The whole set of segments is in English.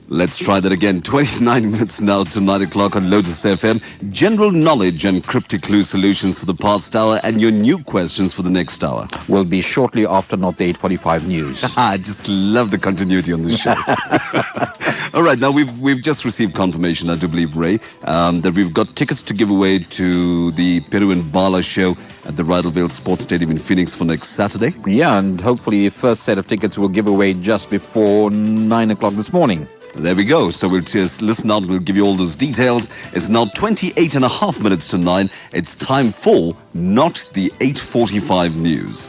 Let's try that again. 29 minutes now to 9 o'clock on Lotus FM. General knowledge and cryptic clue solutions for the past hour and your new questions for the next hour. Will be shortly after not the 8:45 news. I just love the continuity on this show. All right, now we've just received confirmation, I do believe, Ray, that we've got tickets to give away to the Peru and Bala show at the Rydalvale Sports Stadium in Phoenix for next Saturday. Yeah, and hopefully the first set of tickets will give away just before 9 o'clock this morning. There we go. So we'll just listen out. We'll give you all those details. It's now 28 and a half minutes to 9. It's time for Not the 8:45 News.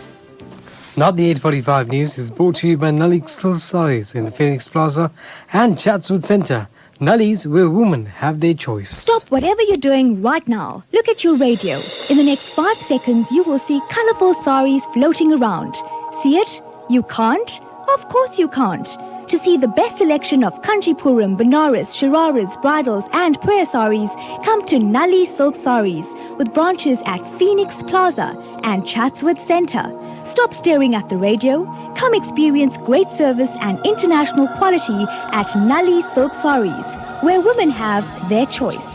Not the 8:45 News is brought to you by Nully Silk Sarees in the Phoenix Plaza and Chatswood Centre. Nullies, where women have their choice. Stop whatever you're doing right now. Look at your radio. In the next 5 seconds, you will see colourful saris floating around. See it? You can't? Of course you can't. To see the best selection of Kanchipuram, Banaras, Shararas, bridals and prayer saris, come to Nully Silk Sarees with branches at Phoenix Plaza and Chatswood Centre. Stop staring at the radio. Come experience great service and international quality at Nully Silk Sarees, where women have their choice.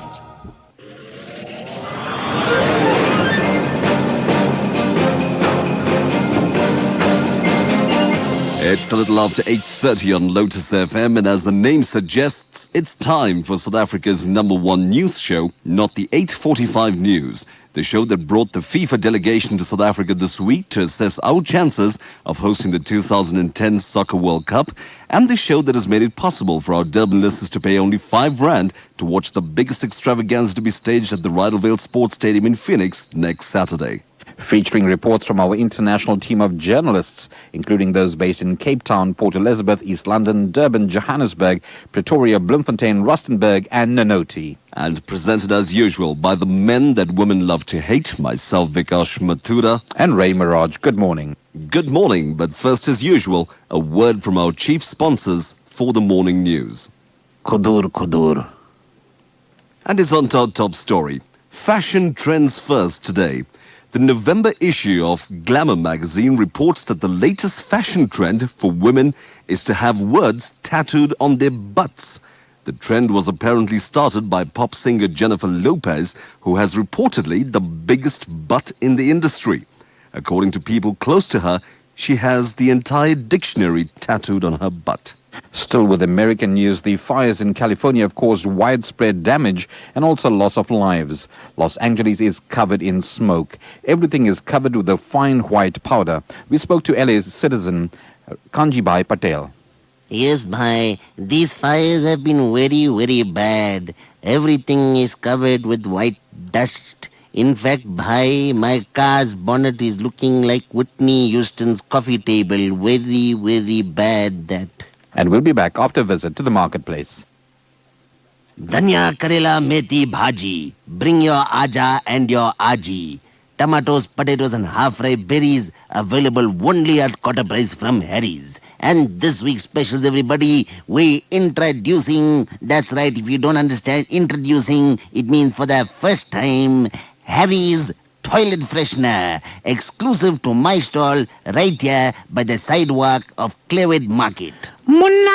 It's a little after 8:30 on Lotus FM, and as the name suggests, it's time for South Africa's #1 news show, Not the 8:45 News. The show that brought the FIFA delegation to South Africa this week to assess our chances of hosting the 2010 Soccer World Cup, and the show that has made it possible for our Durban listeners to pay only R5 to watch the biggest extravaganza to be staged at the Rydalvale Sports Stadium in Phoenix next Saturday. Featuring reports from our international team of journalists, including those based in Cape Town, Port Elizabeth, East London, Durban, Johannesburg, Pretoria, Bloemfontein, Rustenburg and Nonoti. And presented as usual by the men that women love to hate, myself, Vikash Mathura. And Ray Mirage. Good morning. Good morning, but first as usual, a word from our chief sponsors for the morning news. Kudur. And it's on to our top story. Fashion trends first today. The November issue of Glamour magazine reports that the latest fashion trend for women is to have words tattooed on their butts. The trend was apparently started by pop singer Jennifer Lopez, who has reportedly the biggest butt in the industry. According to people close to her, she has the entire dictionary tattooed on her butt. Still with American news, the fires in California have caused widespread damage and also loss of lives. Los Angeles is covered in smoke. Everything is covered with a fine white powder. We spoke to LA's citizen, Kanjibai Patel. Yes, bhai. These fires have been very, very bad. Everything is covered with white dust. In fact, bhai, my car's bonnet is looking like Whitney Houston's coffee table. Very, very bad that. And we'll be back after a visit to the marketplace. Dhanya Karela Methi Bhaji. Bring your Aja and your Aji. Tomatoes, potatoes and half-ripe berries available only at quarter price from Harry's. And this week's specials, everybody, we introducing, that's right, if you don't understand introducing, it means for the first time, Harry's Toilet Freshener, exclusive to my stall right here by the sidewalk of Clearwood Market. Munna,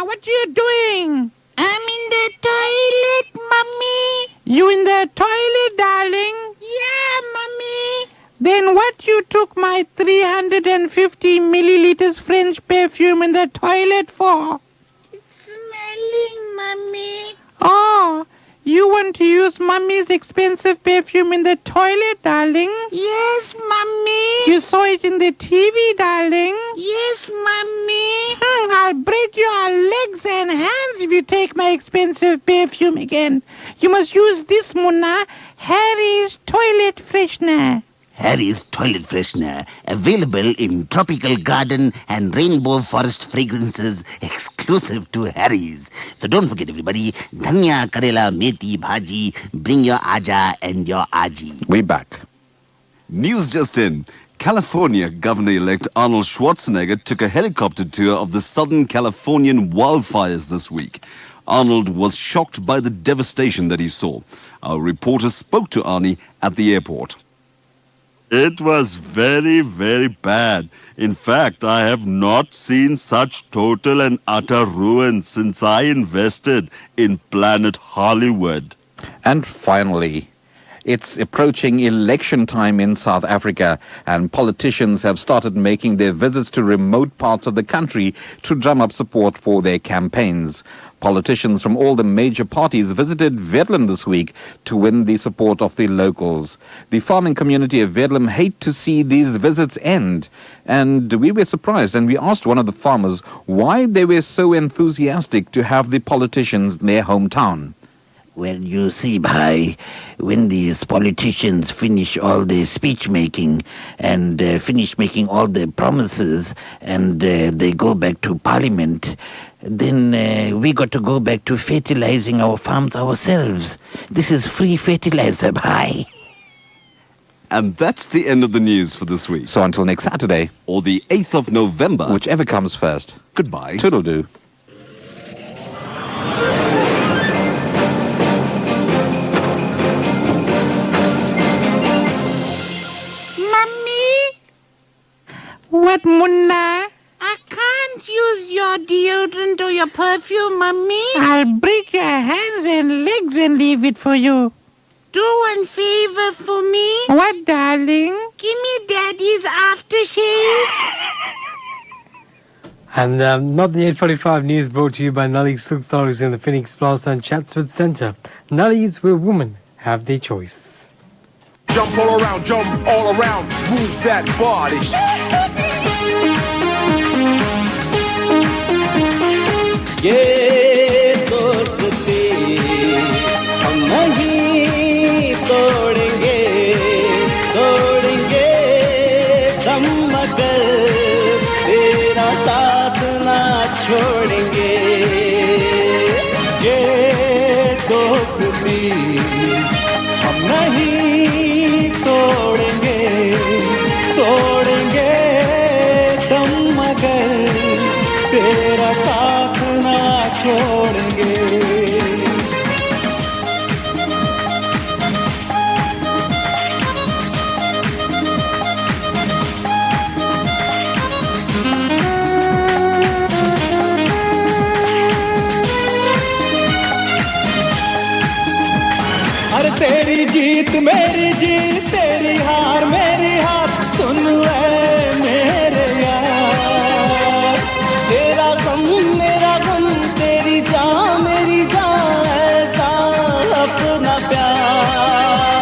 what you doing? I'm in the toilet, Mummy. You in the toilet, darling? Yeah, Mummy. Then what you took my 350 milliliters French perfume in the toilet for? It's smelling, Mummy. Oh, you want to use Mummy's expensive perfume in the toilet, darling? Yes, Mummy. You saw it in the TV, darling? Yes, Mummy. I'll break your legs and hands if you take my expensive perfume again. You must use this, Munna, Harry's Toilet Freshener. Harry's Toilet Freshener, available in tropical garden and rainbow forest fragrances, exclusive to Harry's. So don't forget, everybody, Dhanya Karela Methi Bhaji, bring your Aja and your Aji. We're back. News just in. California Governor-elect Arnold Schwarzenegger took a helicopter tour of the Southern Californian wildfires this week. Arnold was shocked by the devastation that he saw. Our reporter spoke to Arnie at the airport. It was very, very bad. In fact, I have not seen such total and utter ruin since I invested in Planet Hollywood. And finally, it's approaching election time in South Africa, and politicians have started making their visits to remote parts of the country to drum up support for their campaigns. Politicians from all the major parties visited Verulam this week to win the support of the locals. The farming community of Verulam hate to see these visits end, and we were surprised, and we asked one of the farmers why they were so enthusiastic to have the politicians in their hometown. Well, you see, bhai, when these politicians finish all their speech making and finish making all their promises and they go back to parliament, then we got to go back to fertilizing our farms ourselves. This is free fertilizer, bhai. And that's the end of the news for this week. So until next Saturday, Or the 8th of November. whichever comes first, Goodbye. toodle-doo. Mummy, What, Munna? I can't use your deodorant or your perfume, Mummy. I'll break your hands and legs and leave it for you. Do one favor for me. What, darling? Give me Daddy's aftershave. And not the 8:45 news brought to you by Nully's Silk Stories in the Phoenix Plaza and Chatsworth Centre. Nully's, where women have their choice. Jump all around, move that body. ये दोस्ती हम नहीं तोड़ेंगे तोड़ेंगे दम मगर तेरा साथ ना छोड़ेंगे ये दोस्ती हम नहीं तोड़ेंगे तोड़ेंगे दम मगर तेरा साथ ना छोड़ेंगे अरे तेरी जीत मेरी जीत तेरी हार मेरी हार सुन ले मेरे यार तेरा गम मेरा गम तेरी जान मेरी जान ऐसा अपना प्यार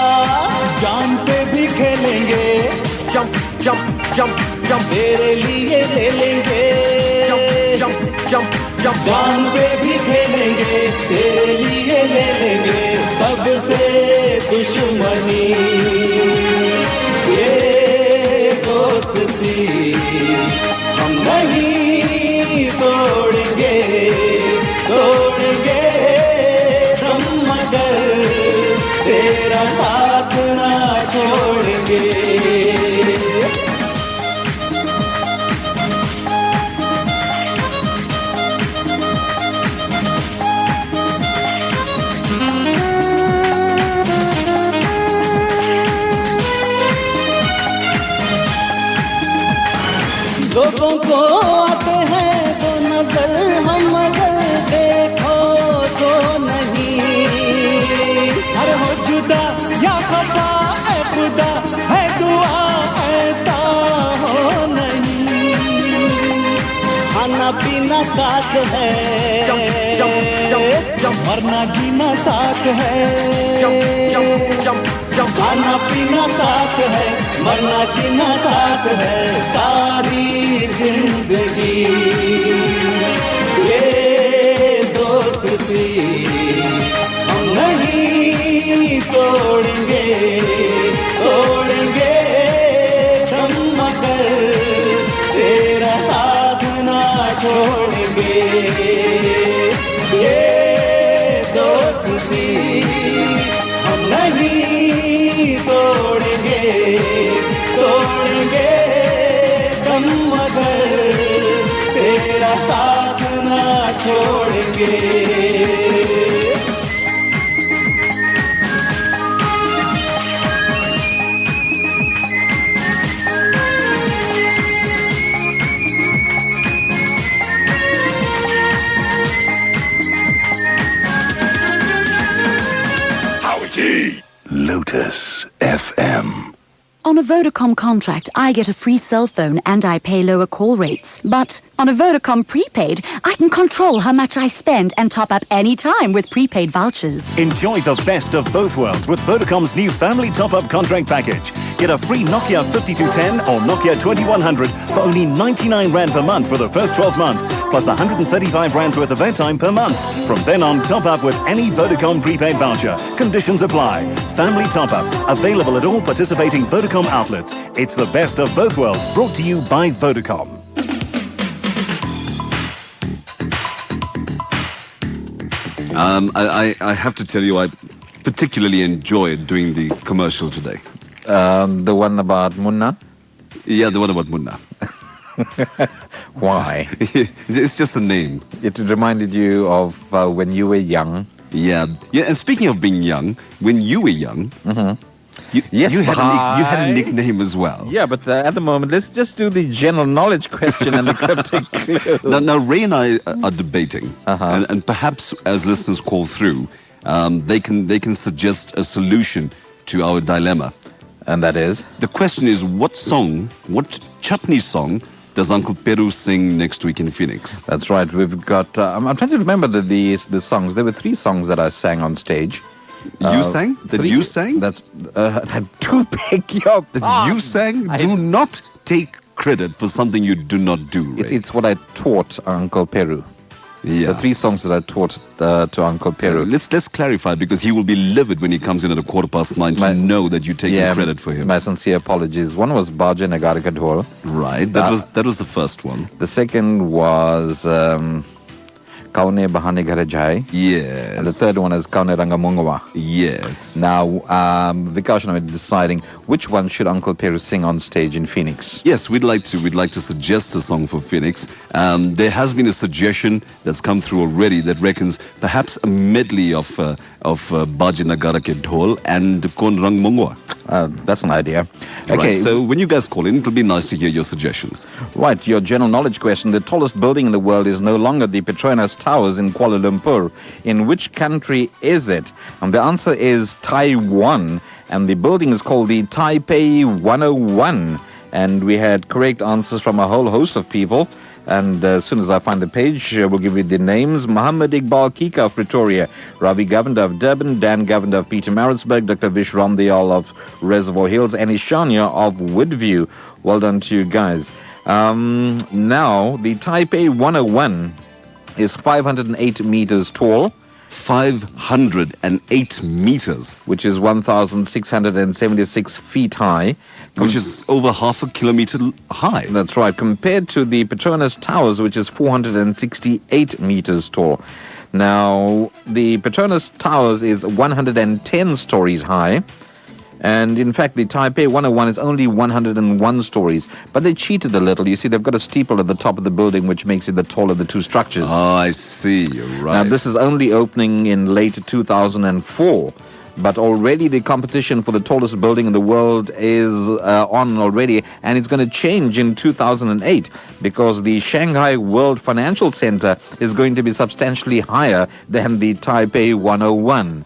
जान पे भी खेलेंगे Jump, jump, jump, jump, तेरे लिए ले लेंगे jump, jump, jump. जान पे भी खेलेंगे तेरे लिए ले लेंगे सबसे दुश्मनी ये दोस्ती हम नहीं तोड़ेंगे तोड़ेंगे हम मगर तेरा साथ ना छोड़ेंगे लोगों को आते हैं तो नजर हम मगर देखो तो नहीं हर हो जुदा या खफा ऐ खुदा है दुआ ऐसा हो नहीं खाना पीना साथ है मरना जीना साथ है खाना पीना साथ है मरना जीना साथ है सारी जिंदगी ये दोस्ती हम नहीं तोड़ेंगे तोड़ेंगे हम मगर तेरा साथ ना छोड़ेंगे ये दोस्ती हम नहीं तोड़ेंगे तोड़ेंगे दम मगर तेरा साथ ना छोड़ेंगे Lotus FM. On a Vodacom contract, I get a free cell phone and I pay lower call rates. But on a Vodacom prepaid, I can control how much I spend and top up any time with prepaid vouchers. Enjoy the best of both worlds with Vodacom's new family top-up contract package. Get a free Nokia 5210 or Nokia 2100 for only 99 Rand per month for the first 12 months, plus 135 Rand worth of airtime per month. From then on, top up with any Vodacom prepaid voucher. Conditions apply. Family top-up. Available at all participating Vodacom outlets. It's the best of both worlds, brought to you by Vodacom. I have to tell you, I particularly enjoyed doing the commercial today. The one about Munna? Yeah, the one about Munna. Why? It's just the name. It reminded you of when you were young. Yeah. And speaking of being young, when you were young, you had a nickname as well. Yeah, but at the moment, let's just do the general knowledge question and the cryptic clue. Now, Ray and I are debating, and perhaps as listeners call through, they can suggest a solution to our dilemma. And that is? The question is, what chutney song does Uncle Peru sing next week in Phoenix? That's right. We've got... I'm trying to remember the songs. There were 3 songs that I sang on stage. You sang? That you sang? That's... I do beg your pardon. That you sang? Do not take credit for something you do not do, Ray. It's what I taught Uncle Peru. Yeah. The 3 songs that I taught to Uncle Peru. Let's clarify, because he will be livid when he comes in at 9:15 to know that you're taking credit for him. My sincere apologies. One was Baja Nagarika Dhol. Right. That was the first one. The second was Kaune Bahane Ghare Jai. Yes. And the third one is Kaune Ranga Mungwa. Yes. Now, Vikash and I are deciding which one should Uncle Peru sing on stage in Phoenix. Yes, we'd like to suggest a song for Phoenix. There has been a suggestion that's come through already that reckons perhaps a medley of Baji Nagara Ke Dhol and Kon Rang Mungwa. That's an idea. Okay, right, so when you guys call in, it'll be nice to hear your suggestions. Right, your general knowledge question. The tallest building in the world is no longer the Petronas Towers in Kuala Lumpur. In which country is it? And the answer is Taiwan. And the building is called the Taipei 101. And we had correct answers from a whole host of people. And as soon as I find the page, we'll give you the names. Muhammad Iqbal Kika of Pretoria, Ravi Governor of Durban, Dan Governor of Pietermaritzburg, Dr. Vish Ramdayal of Reservoir Hills, and Ishania of Woodview. Well done to you guys. Now, the Taipei 101 is 508 meters tall. 508 meters. Which is 1,676 feet high. Which is over half a kilometer high. That's right. Compared to the Petronas Towers, which is 468 meters tall. Now, the Petronas Towers is 110 stories high. And in fact, the Taipei 101 is only 101 stories. But they cheated a little. You see, they've got a steeple at the top of the building, which makes it the taller of the 2 structures. Oh, I see. You're right. Now, this is only opening in late 2004. But already the competition for the tallest building in the world is on already. And it's going to change in 2008 because the Shanghai World Financial Center is going to be substantially higher than the Taipei 101.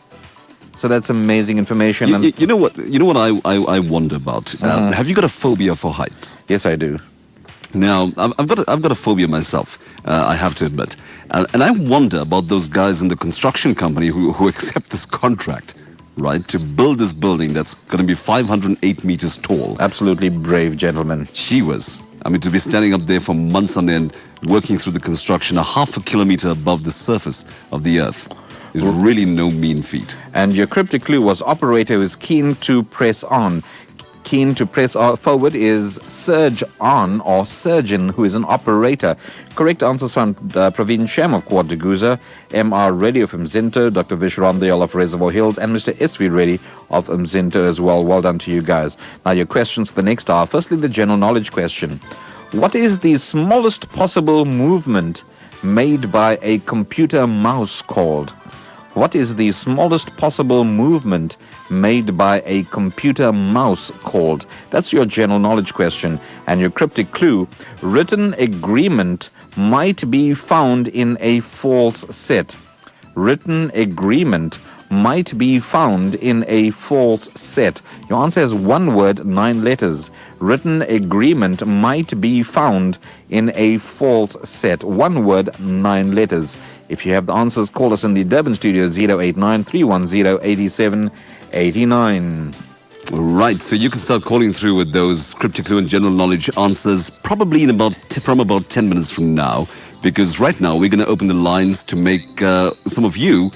So that's amazing information. You know what I wonder about? Have you got a phobia for heights? Yes, I do. Now, I've got a phobia myself, I have to admit. And I wonder about those guys in the construction company who accept this contract, right, to build this building that's going to be 508 meters tall. Absolutely brave gentlemen. She was. I mean, to be standing up there for months on end, working through the construction, a half a kilometer above the surface of the earth, is really no mean feat. And your cryptic clue was operator who is keen to press on. Keen to press forward is surge on or surgeon who is an operator. Correct answers from Praveen Shem of Quadriguza, M.R. Reddy of Mzinto, Dr. Vish Ramdayal of Reservoir Hills, and Mr. S.V. Reddy of Mzinto as well. Well done to you guys. Now your questions for the next hour. Firstly, the general knowledge question. What is the smallest possible movement made by a computer mouse called? What is the smallest possible movement made by a computer mouse called? That's your general knowledge question. And your cryptic clue, written agreement might be found in a false set. Written agreement might be found in a false set? Your answer is one word, 9 letters. Written agreement might be found in a false set. One word, 9 letters. If you have the answers, call us in the Durban studio, 089-310-8789. Right, so you can start calling through with those cryptic clue and general knowledge answers probably in about 10 minutes from now, because right now we're going to open the lines to make some of you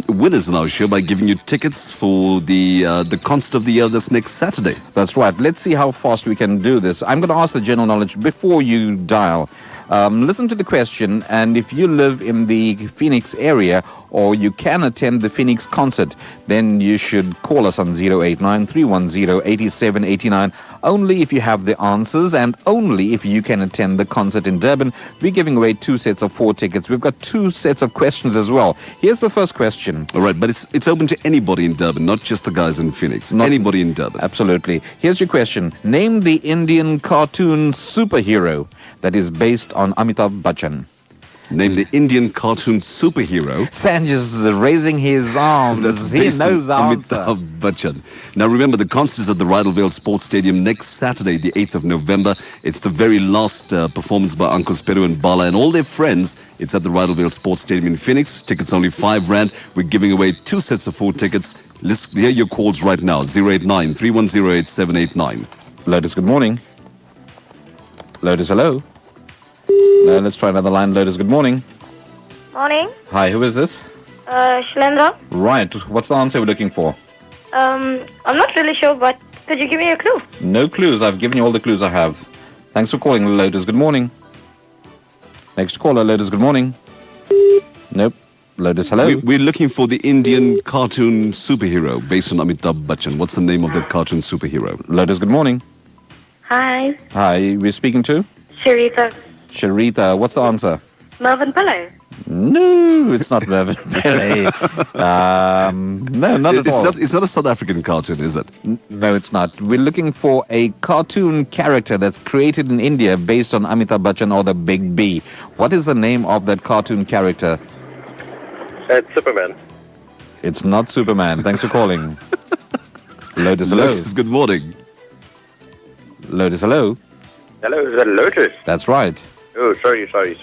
winners on our show by giving you tickets for the concert of the year that's next Saturday. That's right. Let's see how fast we can do this. I'm going to ask the general knowledge before you dial. Listen to the question, and if you live in the Phoenix area or you can attend the Phoenix concert, then you should call us on 089-310-8789. Only if you have the answers and only if you can attend the concert in Durban. We're giving away 2 sets of 4 tickets. We've got 2 sets of questions as well. Here's the first question. All right, but it's open to anybody in Durban, not just the guys in Phoenix. Anybody in Durban. Absolutely. Here's your question. Name the Indian cartoon superhero that is based on Amitabh Bachchan. Name the Indian cartoon superhero. Sanj is raising his arms. He knows the answer. Amitabh Bachchan. Now remember, the concert is at the Rydalvale Sports Stadium next Saturday, the 8th of November. It's the very last performance by Uncle Speru and Bala and all their friends. It's at the Rydalvale Sports Stadium in Phoenix. Tickets only R5. We're giving away 2 sets of 4 tickets. Let's hear your calls right now. 089-310-8789. Lotus, good morning. Lotus, hello. Now let's try another line. Lotus, good morning. Morning. Hi, who is this? Shalendra. Right. What's the answer we're looking for? I'm not really sure, but could you give me a clue? No clues. I've given you all the clues I have. Thanks for calling, Lotus. Good morning. Next caller, Lotus, good morning. Nope. Lotus, hello. We're looking for the Indian cartoon superhero based on Amitabh Bachchan. What's the name of the cartoon superhero? Lotus, good morning. Hi. Hi, we're speaking to? Sharita. Sharita, what's the answer? Mervyn Pillay. No, it's not Mervyn Pillay. No, not at all. It's not a South African cartoon, is it? No, it's not. We're looking for a cartoon character that's created in India based on Amitabh Bachchan or the Big B. What is the name of that cartoon character? It's Superman. It's not Superman. Thanks for calling. Lotus, hello. Lotus, good morning. Lotus, hello. Hello, is that Lotus? That's right. Oh, sorry. Wrong.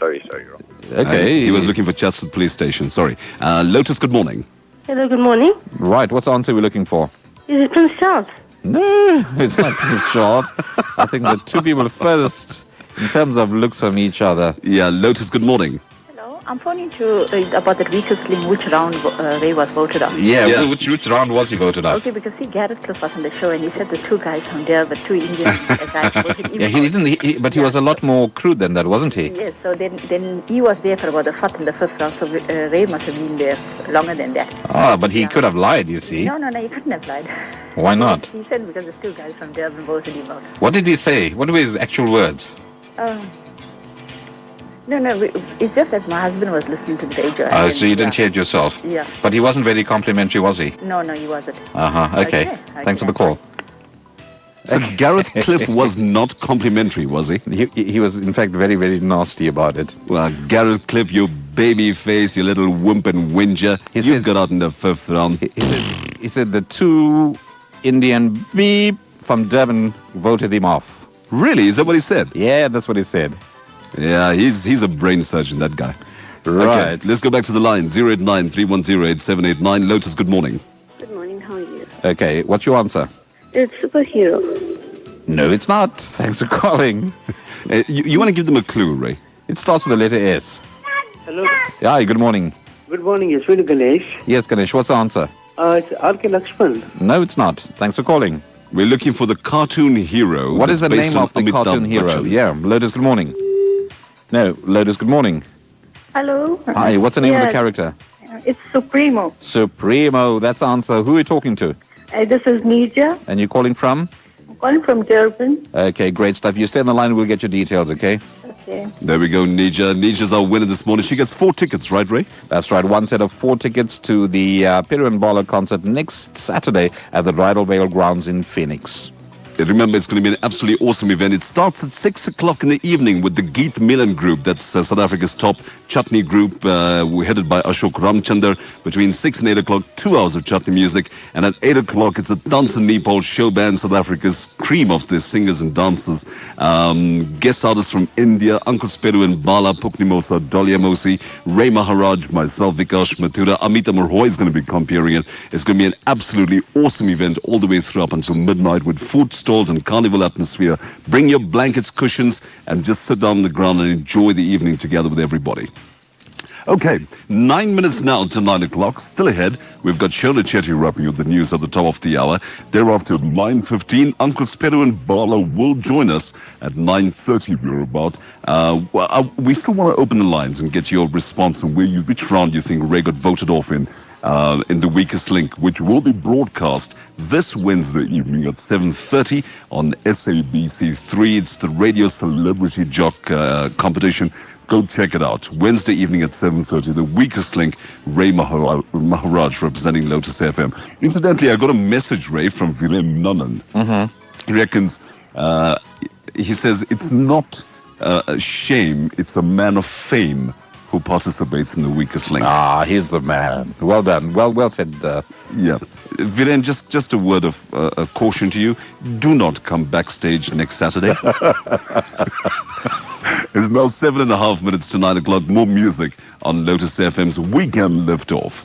Okay. He was looking for Chatsworth Police Station. Sorry. Lotus, good morning. Hello, good morning. Right, what's the answer we're looking for? Is it Prince Charles? No, it's not Prince Charles. I think the 2 people furthest in terms of looks from each other. Yeah, Lotus, good morning. Hello, I'm phoning to about that Vikash thing, which round Ray was voted on. Yeah. Which round was he voted on? Okay, because Garrett Cliff was on the show and he said the 2 guys from there, the 2 Indian guys voted him. Yeah, he didn't. But he was a lot more crude than that, wasn't he? Yes, so then he was there for about the 4th and the 5th round, so Ray must have been there longer than that. Ah, but he could have lied, you see. No, he couldn't have lied. Why not? He said because the 2 guys from there voted him out. What did he say? What were his actual words? No, it's just that my husband was listening to the radio. So you didn't hear it yourself? Yeah. But he wasn't very complimentary, was he? No, he wasn't. Okay. Thanks for the call. So Gareth Cliff was not complimentary, was he? He was, in fact, very, very nasty about it. Well, Gareth Cliff, you baby face, you little wimp and whinger. You got out in the 5th round. He said the 2 Indian beep from Durban voted him off. Really? Is that what he said? Yeah, that's what he said. Yeah, he's a brain surgeon, that guy. Right. Okay, let's go back to the line. 089-310-8789. Lotus, good morning. Good morning, how are you? Okay, what's your answer? It's superhero. No, it's not. Thanks for calling. You want to give them a clue, Ray? It starts with the letter S. Hello. Hi, good morning. Good morning, yes, with Ganesh. Yes, Ganesh, what's the answer? It's R.K. Lakshman. No, it's not. Thanks for calling. We're looking for the cartoon hero. What is the name of the cartoon hero? Yeah, Lotus, good morning. No, Lotus, good morning. Hello. Hi, what's the name of the character? It's Supremo. Supremo, that's the answer. Who are you talking to? This is Nija. And you're calling from? I'm calling from Durban. Okay, great stuff. You stay on the line, we'll get your details, okay? Okay. There we go, Nija. Nija's our winner this morning. She gets 4 tickets, right, Ray? That's right. 1 set of 4 tickets to the Speru and Bala concert next Saturday at the Rydalvale grounds in Phoenix. Remember, it's going to be an absolutely awesome event. It starts at 6 o'clock in the evening with the Geet Milan group. That's South Africa's top Chutney Group, headed by Ashok Ramchandar. Between 6 and 8 o'clock, 2 hours of chutney music. And at 8 o'clock, it's a Dance in Nepal show band, South Africa's cream of their singers and dancers. Guest artists from India, Uncle Speru and Bala, Puknimosa, Dolly Amosi, Ray Maharaj, myself, Vikash, Mathura, Amita Murhoy is going to be comparing it. It's going to be an absolutely awesome event all the way through up until midnight with food stalls and carnival atmosphere. Bring your blankets, cushions, and just sit down on the ground and enjoy the evening together with everybody. Okay, 9 minutes now to 9 o'clock. Still ahead, we've got Shona Chetty wrapping up the news at the top of the hour. Thereafter, 9:15, Uncle Speru and Bala will join us at 9:30. We're about. We still want to open the lines and get your response on which round you think Ray got voted off in the weakest link, which will be broadcast this Wednesday evening at 7:30 on SABC3. It's the Radio Celebrity Jock competition. Go check it out. Wednesday evening at 7:30, the weakest link, Ray Maharaj representing Lotus FM. Incidentally, I got a message, Ray, from Viren Nanan. He reckons, he says, it's not a shame, it's a man of fame who participates in the weakest link. Ah, he's the man. Well done. Well said. Yeah. Viren, just a word of caution to you. Do not come backstage next Saturday. It's now 7.5 minutes to 9 o'clock. More music on Lotus FM's Weekend Liftoff.